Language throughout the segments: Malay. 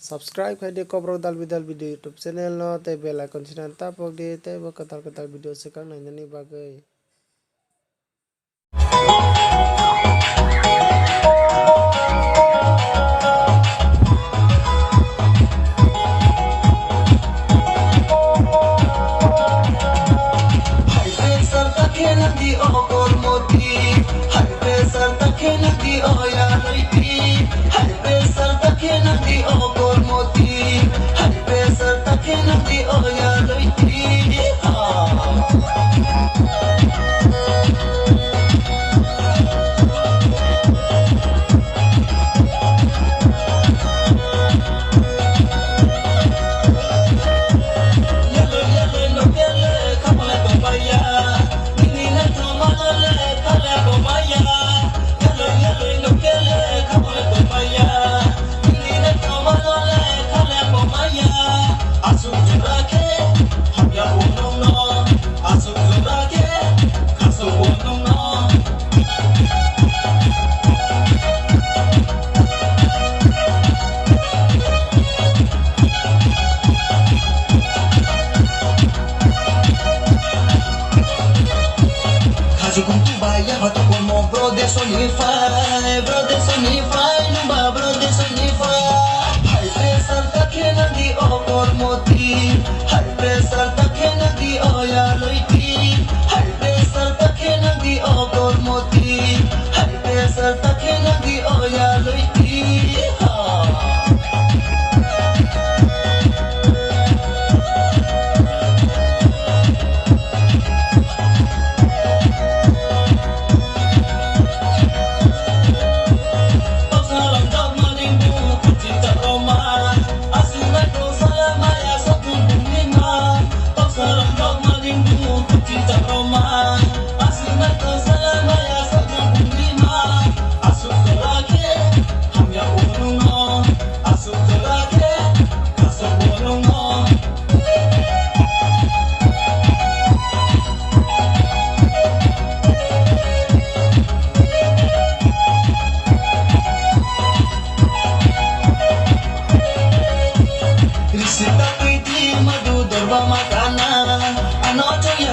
Subscribe khai di kobrol dal video YouTube channel no te bell icon sinan tapok di te bo katal video sekang nani bagai. Brother Sonify, numba brother Sonify. High pressure takena di okor moti. High pressure takena di oya loiti. High pressure takena di okor moti. High pressure takena di oya loiti.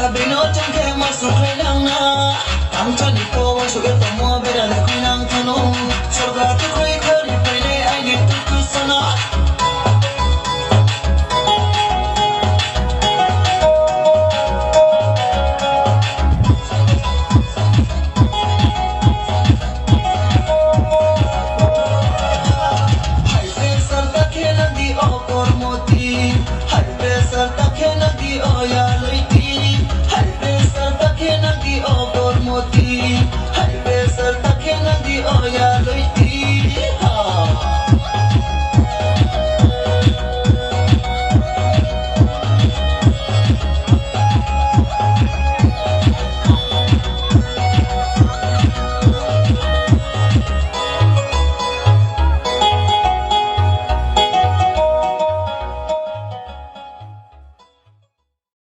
Binochong ke masuk renang na, ang chani ko ang sugat mo